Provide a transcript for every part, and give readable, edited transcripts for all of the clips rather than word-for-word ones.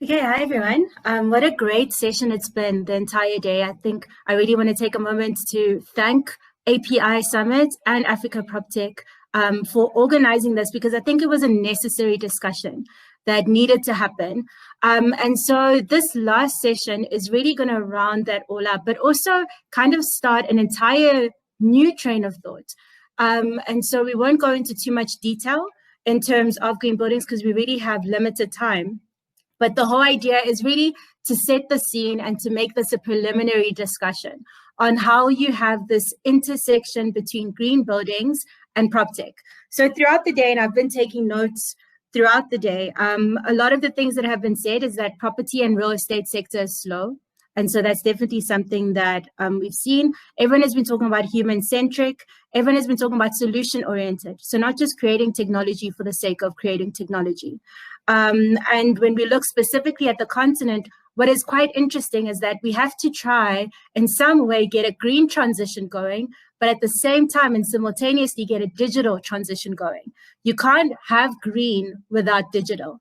Okay, hi everyone. What a great session it's been the entire day. I think I really want to take a moment to thank API Summit and Africa Proptech for organizing this because I think it was a necessary discussion that needed to happen. And so this last session is really going to round that all up, but also kind of start an entire new train of thought. And so we won't go into too much detail in terms of green buildings because we really have limited time. But the whole idea is really to set the scene and to make this a preliminary discussion on how you have this intersection between green buildings and PropTech. So throughout the day, and I've been taking notes throughout the day, a lot of the things that have been said is that property and real estate sector is slow. And so that's definitely something that we've seen. Everyone has been talking about human-centric. Everyone has been talking about solution-oriented. So not just creating technology for the sake of creating technology. And when we look specifically at the continent, what is quite interesting is that we have to try in some way get a green transition going, but at the same time and simultaneously get a digital transition going. You can't have green without digital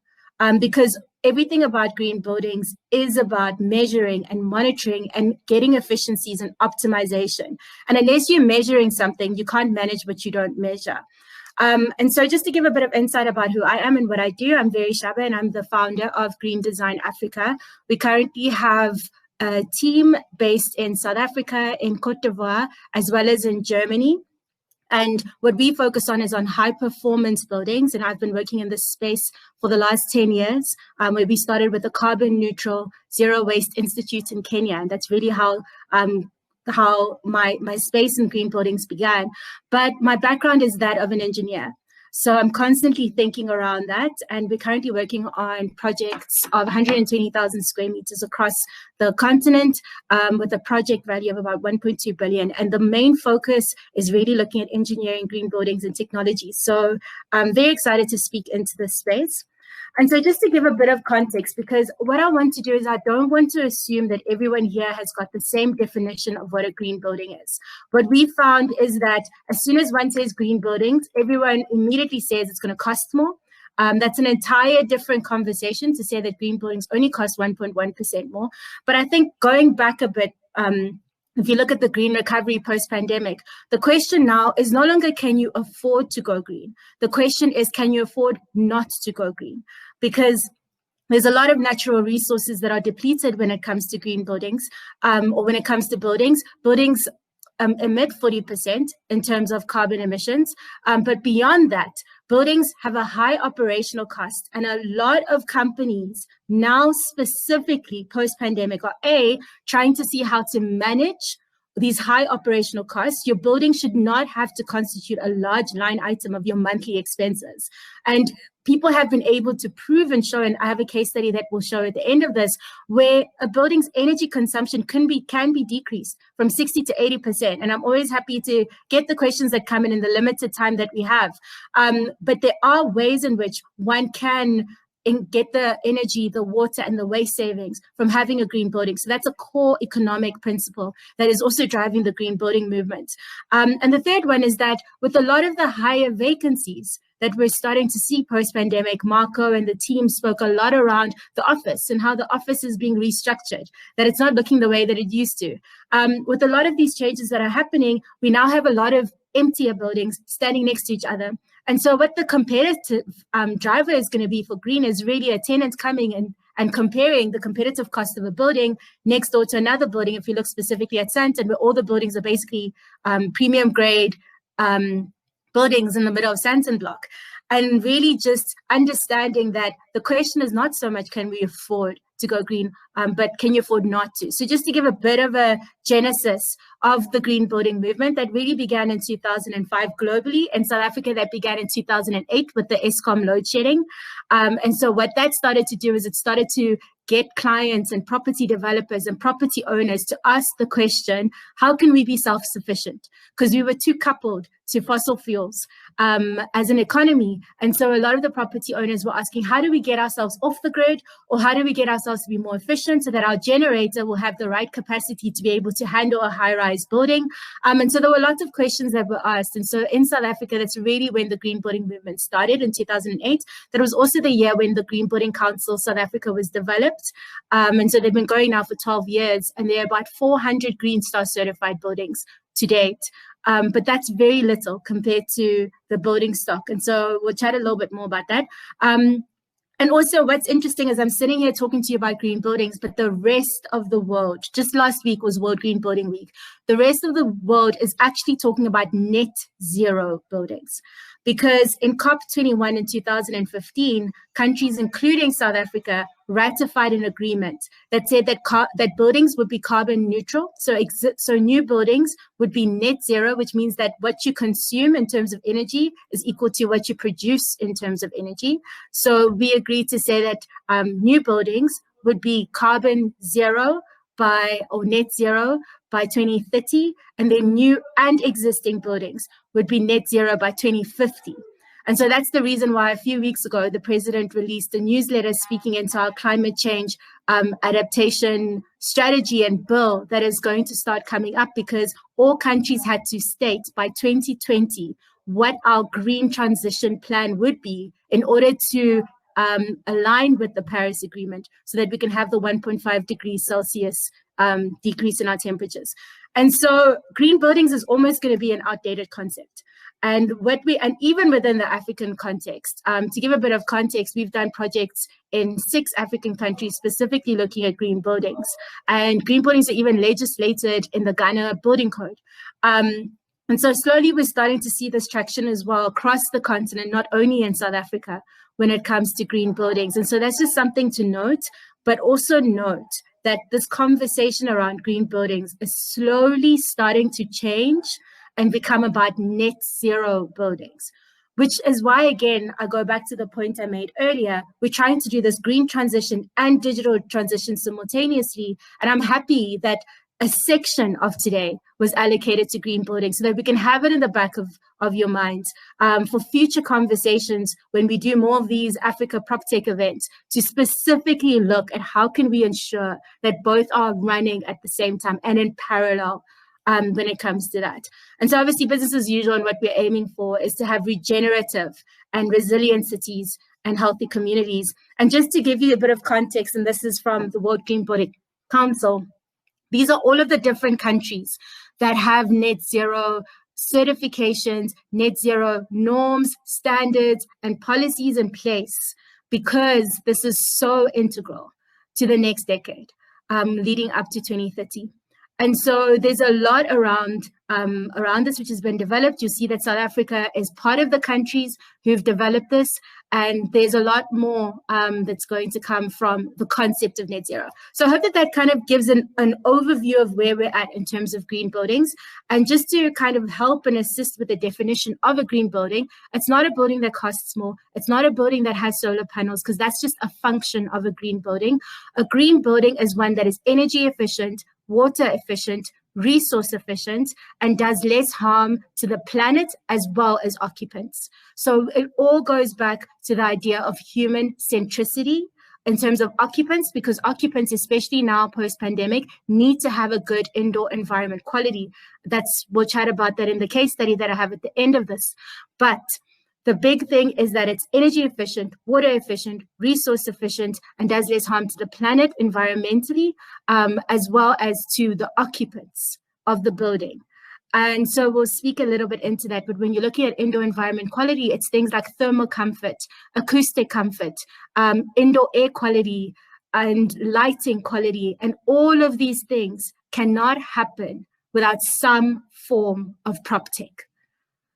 because everything about green buildings is about measuring and monitoring and getting efficiencies and optimization. And unless you're measuring something, you can't manage what you don't measure. And so just to give a bit of insight about who I am and what I do, I'm Very Shaba and I'm the founder of Green Design Africa. We currently have a team based in South Africa, in Cote d'Ivoire, as well as in Germany. And what we focus on is on high performance buildings. And I've been working in this space for the last 10 years, where we started with the Carbon Neutral Zero Waste Institute in Kenya. And that's really how my space in green buildings began. But my background is that of an engineer. So I'm constantly thinking around that. And we're currently working on projects of 120,000 square meters across the continent with a project value of about 1.2 billion. And the main focus is really looking at engineering, green buildings and technology. So I'm very excited to speak into this space. And so just to give a bit of context, because what I want to do is I don't want to assume that everyone here has got the same definition of what a green building is. What we found is that as soon as one says green buildings, everyone immediately says it's going to cost more. That's an entire different conversation to say that green buildings only cost 1.1% more. But I think going back a bit, if you look at the green recovery post-pandemic, the question now is no longer can you afford to go green? The question is, can you afford not to go green? Because there's a lot of natural resources that are depleted when it comes to green buildings, or when it comes to buildings. Buildings emit 40% in terms of carbon emissions. But beyond that, buildings have a high operational cost. And a lot of companies now specifically post-pandemic are trying to see how to manage these high operational costs. Your building should not have to constitute a large line item of your monthly expenses. And people have been able to prove and show, and I have a case study that will show at the end of this, where a building's energy consumption can be decreased from 60 to 80%. And I'm always happy to get the questions that come in the limited time that we have. But there are ways in which one can get the energy, the water, and the waste savings from having a green building. So that's a core economic principle that is also driving the green building movement. And the third one is that with a lot of the higher vacancies that we're starting to see post-pandemic, Marco and the team spoke a lot around the office and how the office is being restructured, that it's not looking the way that it used to. With a lot of these changes that are happening, we now have a lot of emptier buildings standing next to each other. And so what the competitive driver is going to be for green is really a tenant coming and comparing the competitive cost of a building next door to another building. If you look specifically at Sandton, where all the buildings are basically premium grade buildings in the middle of Sandton block. And really just understanding that the question is not so much can we afford to go green, but can you afford not to? So just to give a bit of a genesis of the green building movement that really began in 2005 globally. In South Africa, that began in 2008 with the Eskom load shedding. And so what that started to do is it started to get clients and property developers and property owners to ask the question, how can we be self-sufficient? Because we were too coupled to fossil fuels as an economy. And so a lot of the property owners were asking, how do we get ourselves off the grid, or how do we get ourselves ourselves to be more efficient so that our generator will have the right capacity to be able to handle a high-rise building. And so there were lots of questions that were asked. And so in South Africa, that's really when the green building movement started in 2008. That was also the year when the Green Building Council South Africa was developed. And so they've been going now for 12 years, and there are about 400 Green Star certified buildings to date. But that's very little compared to the building stock. And so we'll chat a little bit more about that. And also what's interesting is I'm sitting here talking to you about green buildings, but the rest of the world, just last week was World Green Building Week. The rest of the world is actually talking about net zero buildings. Because in COP21 in 2015, countries, including South Africa, ratified an agreement that said that buildings would be carbon neutral. So new buildings would be net zero, which means that what you consume in terms of energy is equal to what you produce in terms of energy. So we agreed to say that new buildings would be carbon zero or net zero by 2030, and then new and existing buildings would be net zero by 2050. And so that's the reason why a few weeks ago, the president released a newsletter speaking into our climate change adaptation strategy and bill that is going to start coming up, because all countries had to state by 2020 what our green transition plan would be in order to align with the Paris Agreement so that we can have the 1.5 degrees Celsius decrease in our temperatures. And so green buildings is almost going to be an outdated concept. And even within the African context, to give a bit of context, we've done projects in 6 African countries specifically looking at green buildings. And green buildings are even legislated in the Ghana Building Code. And so slowly we're starting to see this traction as well across the continent, not only in South Africa, when it comes to green buildings. And so that's just something to note, but also note that this conversation around green buildings is slowly starting to change and become about net zero buildings, which is why, again, I go back to the point I made earlier. We're trying to do this green transition and digital transition simultaneously. And I'm happy that a section of today was allocated to green buildings so that we can have it in the back of your minds for future conversations when we do more of these Africa Proptech events, to specifically look at how can we ensure that both are running at the same time and in parallel when it comes to that. And so obviously business as usual, and what we're aiming for is to have regenerative and resilient cities and healthy communities. And just to give you a bit of context, and this is from the World Green Building Council, these are all of the different countries that have net zero certifications, net zero norms, standards, and policies in place, because this is so integral to the next decade, leading up to 2030. And so there's a lot around this which has been developed. You see that South Africa is part of the countries who've developed this, and there's a lot more that's going to come from the concept of net zero. So I hope that kind of gives an overview of where we're at in terms of green buildings. And just to kind of help and assist with the definition of a green building, it's not a building that costs more. It's not a building that has solar panels, because that's just a function of a green building. A green building is one that is energy efficient, water efficient, resource efficient, and does less harm to the planet as well as occupants. So it all goes back to the idea of human centricity in terms of occupants, because occupants, especially now post-pandemic, need to have a good indoor environment quality. We'll chat about that in the case study that I have at the end of this. But the big thing is that it's energy efficient, water efficient, resource efficient, and does less harm to the planet environmentally, as well as to the occupants of the building. And so we'll speak a little bit into that. But when you're looking at indoor environment quality, it's things like thermal comfort, acoustic comfort, indoor air quality, and lighting quality. And all of these things cannot happen without some form of Proptech.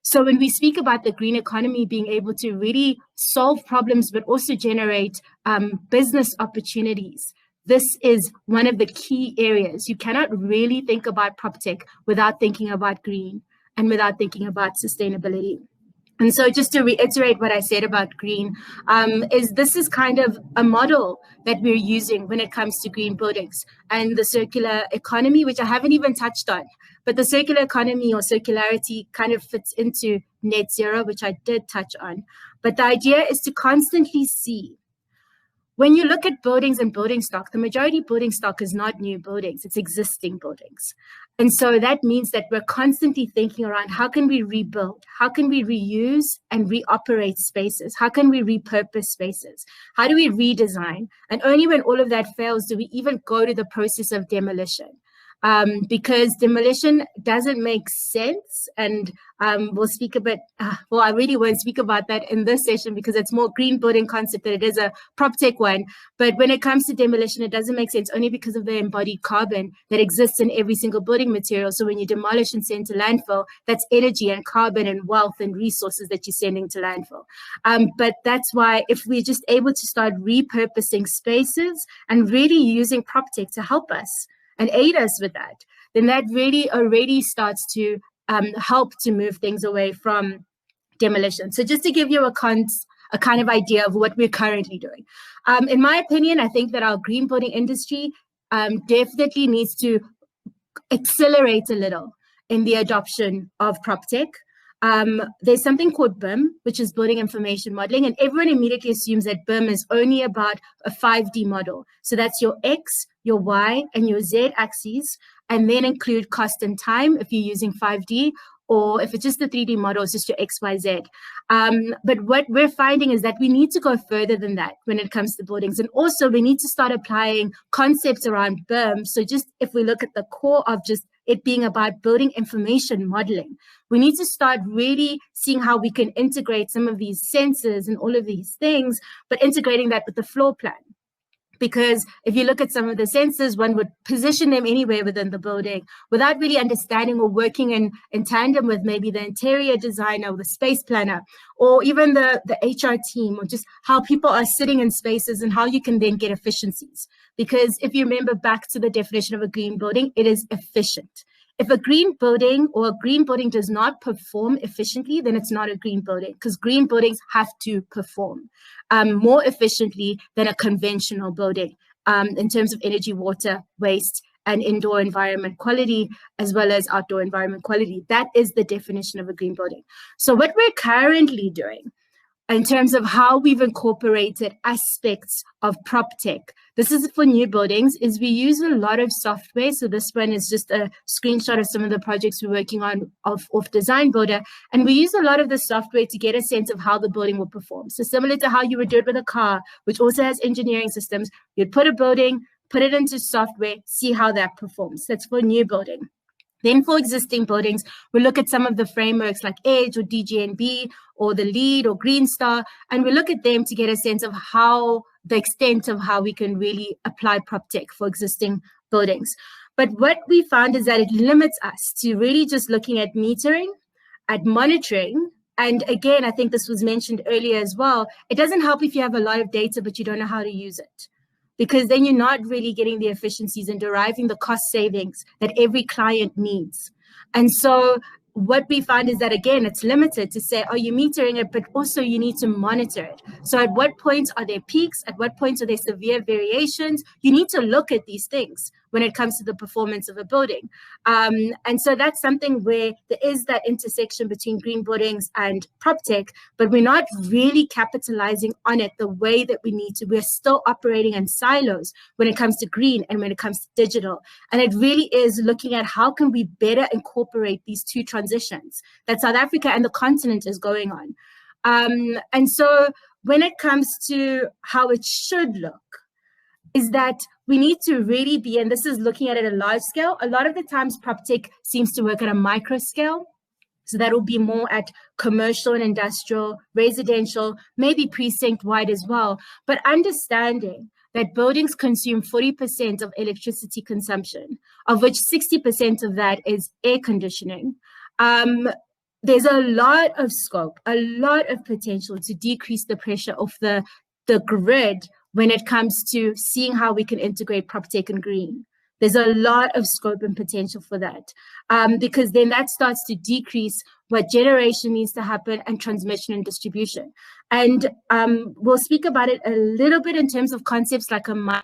So when we speak about the green economy being able to really solve problems, but also generate business opportunities, this is one of the key areas. You cannot really think about Proptech without thinking about green and without thinking about sustainability. And so just to reiterate what I said about green, this is kind of a model that we're using when it comes to green buildings and the circular economy, which I haven't even touched on. But the circular economy or circularity kind of fits into net zero, which I did touch on. But the idea is to constantly see when you look at buildings and building stock, the majority building stock is not new buildings, it's existing buildings. And so that means that we're constantly thinking around how can we rebuild? How can we reuse and reoperate spaces? How can we repurpose spaces? How do we redesign? And only when all of that fails do we even go to the process of demolition. Because demolition doesn't make sense. And we'll speak a bit, well, I really won't speak about that in this session because it's more green building concept than it is a Proptech one. But when it comes to demolition, it doesn't make sense only because of the embodied carbon that exists in every single building material. So when you demolish and send to landfill, that's energy and carbon and wealth and resources that you're sending to landfill. But that's why if we're just able to start repurposing spaces and really using Proptech to help us and aid us with that, then that really already starts to help to move things away from demolition. So just to give you a kind of idea of what we're currently doing. In my opinion, I think that our green building industry definitely needs to accelerate a little in the adoption of Proptech. There's something called BIM, which is building information modeling, and everyone immediately assumes that BIM is only about a 5D model. So that's your X, your Y, and your Z axes, and then include cost and time if you're using 5D, or if it's just the 3D model, it's just your X, Y, Z. But what we're finding is that we need to go further than that when it comes to buildings. And also we need to start applying concepts around BIM. So just if we look at the core of just it being about building information modeling, we need to start really seeing how we can integrate some of these sensors and all of these things, but integrating that with the floor plan. Because if you look at some of the sensors, one would position them anywhere within the building without really understanding or working in tandem with maybe the interior designer or the space planner, or even the HR team, or just how people are sitting in spaces and how you can then get efficiencies. Because if you remember back to the definition of a green building, it is efficient. If a green building or a green building does not perform efficiently, then it's not a green building, because green buildings have to perform more efficiently than a conventional building in terms of energy, water, waste, and indoor environment quality, as well as outdoor environment quality. That is the definition of a green building. So what we're currently doing in terms of how we've incorporated aspects of Proptech, this is for new buildings, is we use a lot of software. So this one is just a screenshot of some of the projects we're working on off Design Builder. And we use a lot of the software to get a sense of how the building will perform. So similar to how you would do it with a car, which also has engineering systems, you'd put a building, put it into software, see how that performs. That's for new building. Then for existing buildings, we look at some of the frameworks like EDGE or DGNB or the LEED or Green Star, and we look at them to get a sense of how the extent of how we can really apply Proptech for existing buildings. But what we found is that it limits us to really just looking at metering, at monitoring. And again, I think this was mentioned earlier as well. It doesn't help if you have a lot of data, but you don't know how to use it, because then you're not really getting the efficiencies and deriving the cost savings that every client needs. And so what we find is that, again, it's limited to say, oh, you're metering it, but also you need to monitor it. So at what points are there peaks? At what points are there severe variations? You need to look at these things when it comes to the performance of a building. And so that's something where there is that intersection between green buildings and Proptech, but we're not really capitalizing on it the way that we need to. We're still operating in silos when it comes to green and when it comes to digital. And it really is looking at how can we better incorporate these two transitions that South Africa and the continent is going on. And so when it comes to how it should look, is that we need to really be, and this is looking at it at a large scale. A lot of the times Proptech seems to work at a micro scale. So that will be more at commercial and industrial, residential, maybe precinct wide as well. But understanding that buildings consume 40% of electricity consumption, of which 60% of that is air conditioning. There's a lot of scope, a lot of potential to decrease the pressure of the grid when it comes to seeing how we can integrate Proptech and green. There's a lot of scope and potential for that, because then that starts to decrease what generation needs to happen and transmission and distribution. And we'll speak about it a little bit in terms of concepts like a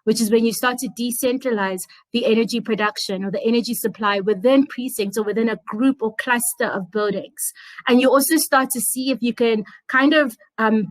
which is when you start to decentralize the energy production or the energy supply within precincts or within a group or cluster of buildings. And you also start to see if you can kind of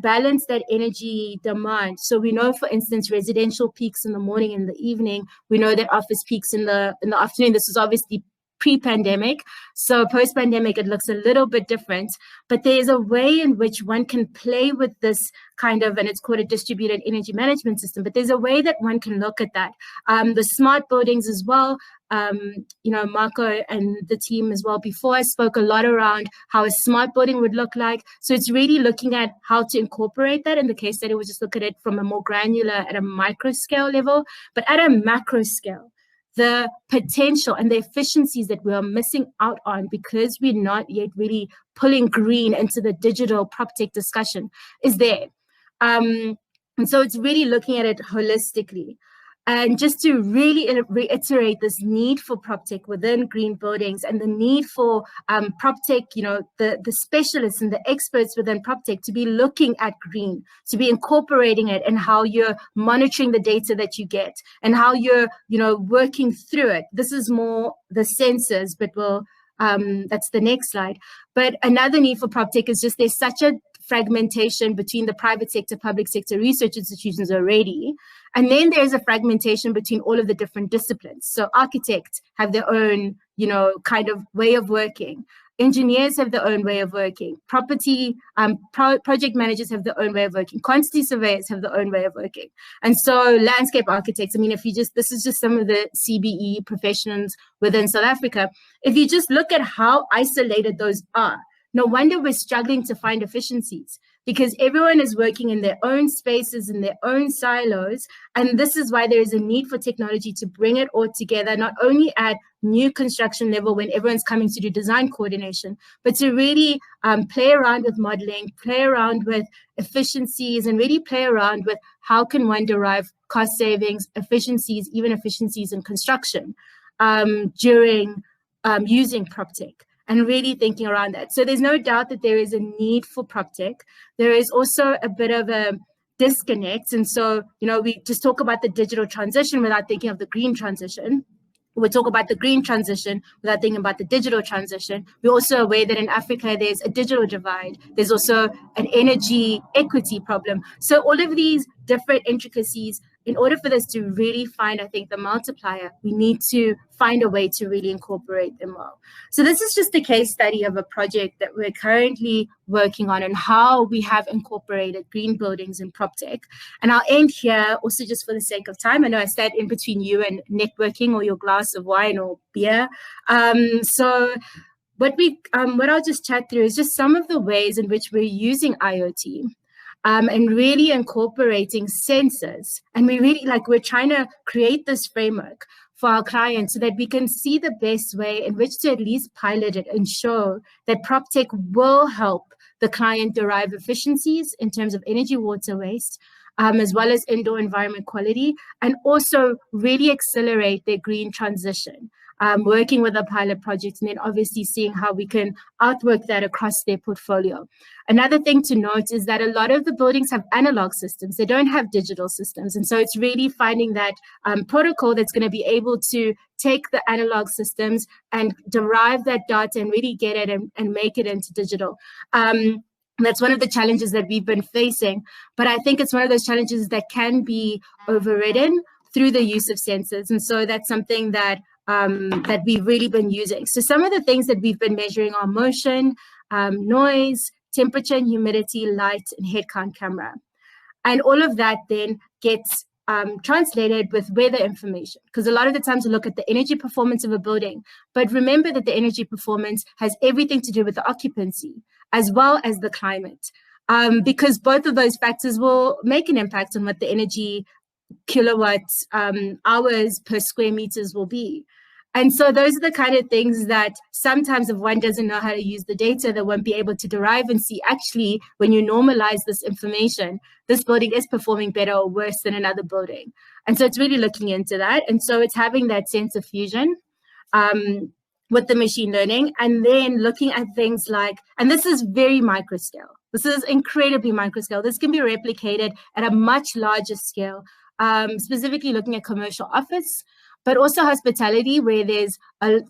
balance that energy demand. So we know, for instance, residential peaks in the morning and the evening. We know that office peaks in the afternoon. This is obviously pre-pandemic. So post-pandemic, it looks a little bit different. But there's a way in which one can play with this kind of, and it's called a distributed energy management system, but there's a way that one can look at that. The smart buildings as well, Marco and the team as well, before I spoke a lot around how a smart building would look like. So it's really looking at how to incorporate that. In the case study, we'll just look at it from a more granular at a micro scale level, but at a macro scale, the potential and the efficiencies that we are missing out on because we're not yet really pulling green into the digital Proptech discussion is there. And so it's really looking at it holistically. And just to really reiterate this need for Proptech within green buildings and the need for Proptech, the specialists and the experts within Proptech to be looking at green, to be incorporating it and how you're monitoring the data that you get and how you're, working through it. This is more the sensors, but that's the next slide. But another need for Proptech is just there's such a fragmentation between the private sector, public sector research institutions already. And then there's a fragmentation between all of the different disciplines. So architects have their own, kind of way of working. Engineers have their own way of working. Property, project managers have their own way of working. Quantity surveyors have their own way of working. And so landscape architects, this is just some of the CBE professions within South Africa. If you just look at how isolated those are, no wonder we're struggling to find efficiencies because everyone is working in their own spaces, in their own silos. And this is why there is a need for technology to bring it all together, not only at new construction level when everyone's coming to do design coordination, but to really play around with modeling, play around with efficiencies, and really play around with how can one derive cost savings, efficiencies, even efficiencies in construction during using Proptech. And really thinking around that. So there's no doubt that there is a need for Proptech. There is also a bit of a disconnect. And so, we just talk about the digital transition without thinking of the green transition. We talk about the green transition without thinking about the digital transition. We're also aware that in Africa, there's a digital divide. There's also an energy equity problem. So all of these different intricacies, in order for this to really find, I think, the multiplier, we need to find a way to really incorporate them well. So this is just a case study of a project that we're currently working on and how we have incorporated green buildings in Proptech. And I'll end here also just for the sake of time. I know I sat in between you and networking or your glass of wine or beer. So what I'll just chat through is just some of the ways in which we're using IoT. And really incorporating sensors. And we're trying to create this framework for our clients so that we can see the best way in which to at least pilot it and show that Proptech will help the client derive efficiencies in terms of energy, water waste, as well as indoor environment quality, and also really accelerate their green transition. Working with a pilot project and then obviously seeing how we can outwork that across their portfolio. Another thing to note is that a lot of the buildings have analog systems. They don't have digital systems. And so it's really finding that protocol that's going to be able to take the analog systems and derive that data and really get it and make it into digital. That's one of the challenges that we've been facing. But I think it's one of those challenges that can be overridden through the use of sensors. And so that's something that we've really been using. So some of the things that we've been measuring are motion, noise, temperature and humidity, light, and head count camera. And all of that then gets translated with weather information, because a lot of the times we look at the energy performance of a building, but remember that the energy performance has everything to do with the occupancy as well as the climate, because both of those factors will make an impact on what the energy kilowatt hours per square meters will be. And so those are the kind of things that sometimes if one doesn't know how to use the data, they won't be able to derive and see actually when you normalize this information, this building is performing better or worse than another building. And so it's really looking into that. And so it's having that sense of fusion with the machine learning and then looking at things like, and this is very micro scale. This is incredibly micro scale. This can be replicated at a much larger scale. specifically looking at commercial office, but also hospitality, where there's,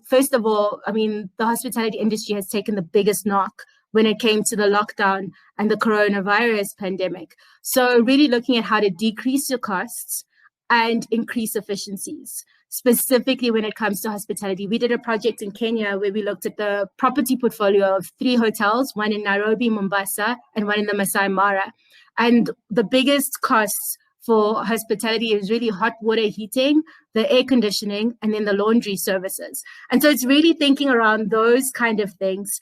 first of all, I mean, the hospitality industry has taken the biggest knock when it came to the lockdown and the coronavirus pandemic. So really looking at how to decrease your costs and increase efficiencies, specifically when it comes to hospitality. We did a project in Kenya where we looked at the property portfolio of 3 hotels, one in Nairobi, Mombasa, and one in the Masai Mara. And the biggest costs for hospitality is really hot water heating, the air conditioning, and then the laundry services. And so it's really thinking around those kind of things,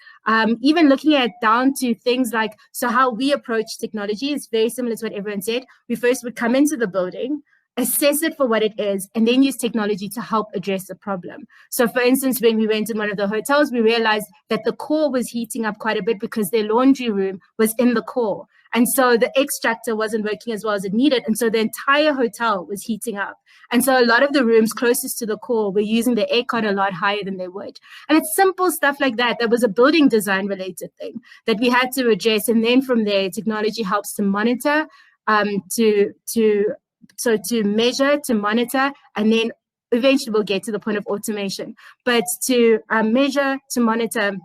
even looking at down to things like, so how we approach technology is very similar to what everyone said. We first would come into the building, assess it for what it is, and then use technology to help address the problem. So for instance, when we went in one of the hotels, we realized that the core was heating up quite a bit because their laundry room was in the core. And so the extractor wasn't working as well as it needed. And so the entire hotel was heating up. And so a lot of the rooms closest to the core were using the aircon a lot higher than they would. And it's simple stuff like that. That was a building design related thing that we had to address. And then from there, technology helps to monitor, to measure, to monitor, and then eventually we'll get to the point of automation. But to measure, to monitor,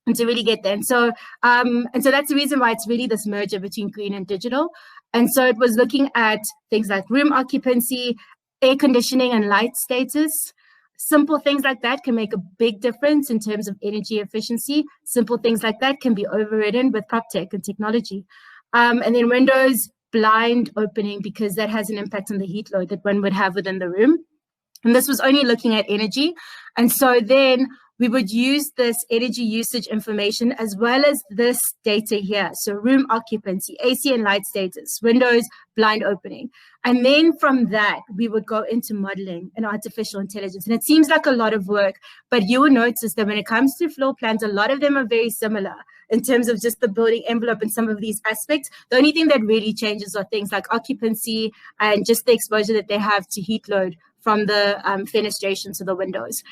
and to really get there. And so that's the reason why it's really this merger between green and digital. And so it was looking at things like room occupancy, air conditioning and light status. Simple things like that can make a big difference in terms of energy efficiency. Simple things like that can be overridden with Proptech and technology. And then windows, blind opening, because that has an impact on the heat load that one would have within the room. And this was only looking at energy. And so then we would use this energy usage information as well as this data here. So room occupancy, AC and light status, windows, blind opening. And then from that, we would go into modeling and artificial intelligence. And it seems like a lot of work, but you will notice that when it comes to floor plans, a lot of them are very similar in terms of just the building envelope and some of these aspects. The only thing that really changes are things like occupancy and just the exposure that they have to heat load from the fenestration to the windows.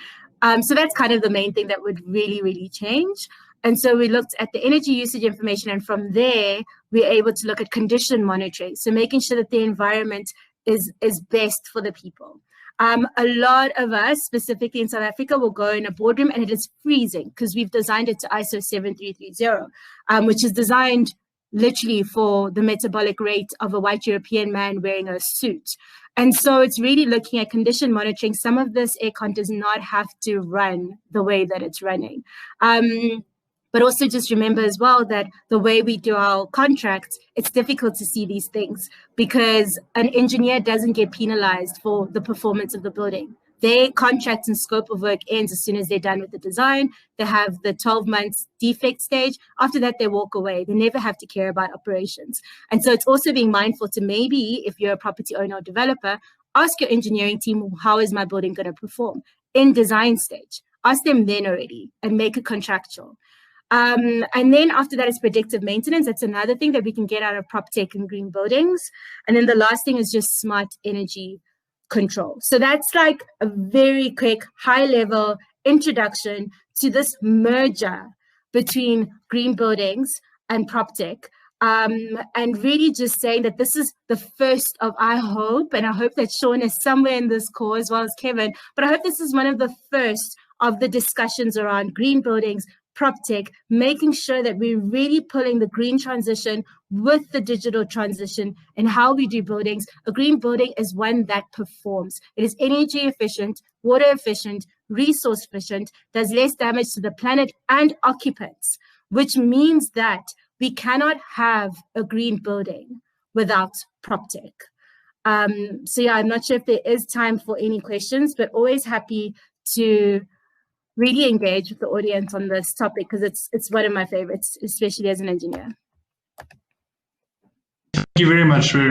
So that's kind of the main thing that would really, really change. And so we looked at the energy usage information, and from there, we're able to look at condition monitoring. So making sure that the environment is best for the people. A lot of us, specifically in South Africa, will go in a boardroom and it is freezing because we've designed it to ISO 7330, which is designed literally for the metabolic rate of a white European man wearing a suit. And so it's really looking at condition monitoring. Some of this aircon does not have to run the way that it's running. But also just remember as well that the way we do our contracts, it's difficult to see these things because an engineer doesn't get penalized for the performance of the building. Their contract and scope of work ends as soon as they're done with the design. They have the 12 months defect stage. After that, they walk away. They never have to care about operations. And so it's also being mindful to maybe, if you're a property owner or developer, ask your engineering team, how is my building going to perform in design stage? Ask them then already and make it contractual. And then after that is predictive maintenance. That's another thing that we can get out of Proptech and green buildings. And then the last thing is just smart energy control. So that's like a very quick, high-level introduction to this merger between green buildings and Proptech. And really just saying that this is the first of, I hope that Sean is somewhere in this call as well as Kevin, but I hope this is one of the first of the discussions around green buildings, Proptech, making sure that we're really pulling the green transition with the digital transition and how we do buildings. A green building is one that performs. It is energy efficient, water efficient, resource efficient, does less damage to the planet and occupants, which means that we cannot have a green building without Proptech. So yeah, I'm not sure if there is time for any questions, but always happy to really engage with the audience on this topic because it's one of my favorites, especially as an engineer. Thank you very much.